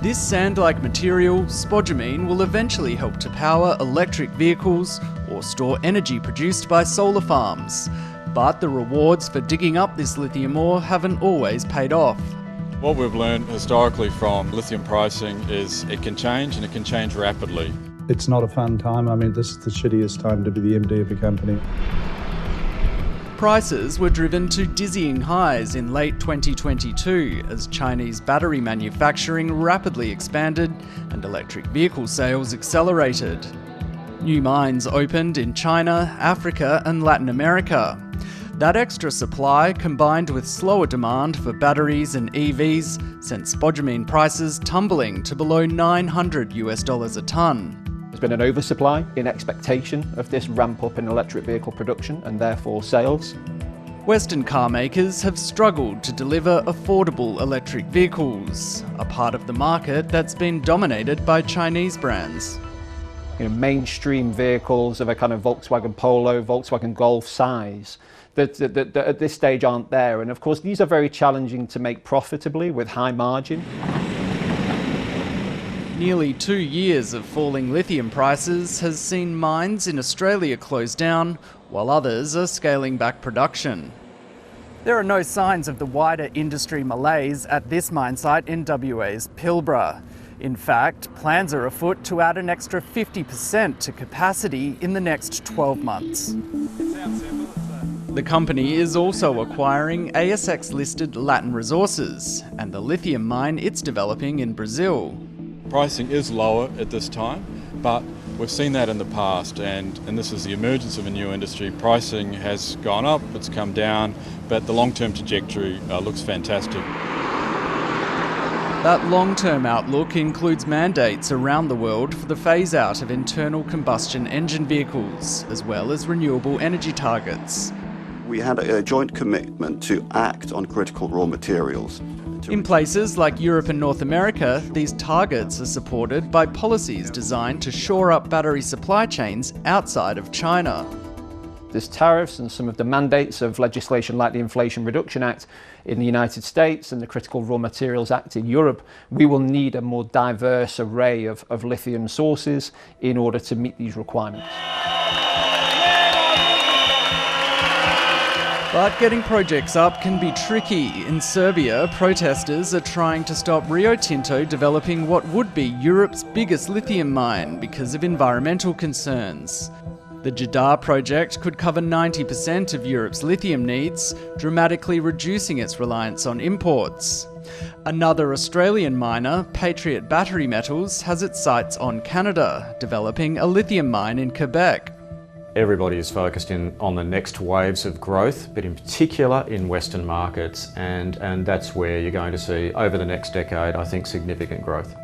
This sand-like material, spodumene, will eventually help to power electric vehicles or store energy produced by solar farms. But the rewards for digging up this lithium ore haven't always paid off. What we've learned historically from lithium pricing is it can change, and it can change rapidly. It's not a fun time. I mean, this is the shittiest time to be the MD of a company. Prices were driven to dizzying highs in late 2022 as Chinese battery manufacturing rapidly expanded and electric vehicle sales accelerated. New mines opened in China, Africa and Latin America. That extra supply, combined with slower demand for batteries and EVs, sent spodumene prices tumbling to below $900 a tonne. There's been an oversupply in expectation of this ramp up in electric vehicle production and therefore sales. Western car makers have struggled to deliver affordable electric vehicles, a part of the market that's been dominated by Chinese brands. Mainstream vehicles of a kind of Volkswagen Polo, Volkswagen Golf size that at this stage aren't there. And of course, these are very challenging to make profitably with high margin. Nearly 2 years of falling lithium prices has seen mines in Australia close down, while others are scaling back production. There are no signs of the wider industry malaise at this mine site in WA's Pilbara. In fact, plans are afoot to add an extra 50% to capacity in the next 12 months. The company is also acquiring ASX-listed Latin Resources and the lithium mine it's developing in Brazil. Pricing is lower at this time, but we've seen that in the past, and this is the emergence of a new industry. Pricing has gone up, it's come down, but the long-term trajectory looks fantastic. That long-term outlook includes mandates around the world for the phase-out of internal combustion engine vehicles, as well as renewable energy targets. We had a joint commitment to act on critical raw materials. In places like Europe and North America, these targets are supported by policies designed to shore up battery supply chains outside of China. There's tariffs and some of the mandates of legislation like the Inflation Reduction Act in the United States and the Critical Raw Materials Act in Europe. We will need a more diverse array of lithium sources in order to meet these requirements. But getting projects up can be tricky. In Serbia, protesters are trying to stop Rio Tinto developing what would be Europe's biggest lithium mine because of environmental concerns. The Jeddah project could cover 90% of Europe's lithium needs, dramatically reducing its reliance on imports. Another Australian miner, Patriot Battery Metals, has its sights on Canada, developing a lithium mine in Quebec. Everybody is focused on the next waves of growth, but in particular in Western markets, and that's where you're going to see, over the next decade, I think, significant growth.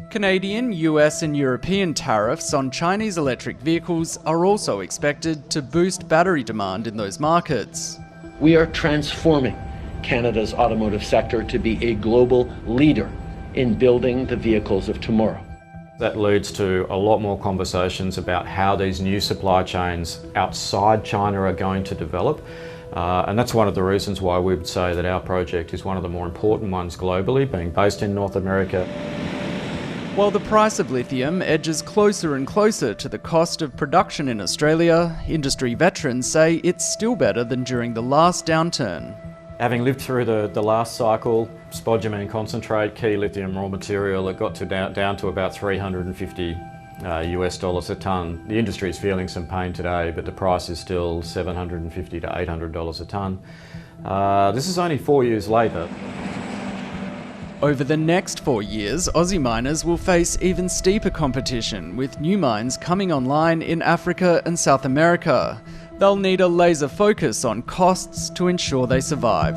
Canadian, US and European tariffs on Chinese electric vehicles are also expected to boost battery demand in those markets. We are transforming Canada's automotive sector to be a global leader in building the vehicles of tomorrow. That leads to a lot more conversations about how these new supply chains outside China are going to develop. And that's one of the reasons why we would say that our project is one of the more important ones globally, being based in North America. While the price of lithium edges closer and closer to the cost of production in Australia, industry veterans say it's still better than during the last downturn. Having lived through the last cycle, spodumene concentrate, key lithium raw material, it got to down to about $350 US a tonne. The industry is feeling some pain today, but the price is still $750 to $800 a tonne. This is only 4 years later. Over the next 4 years, Aussie miners will face even steeper competition, with new mines coming online in Africa and South America. They'll need a laser focus on costs to ensure they survive.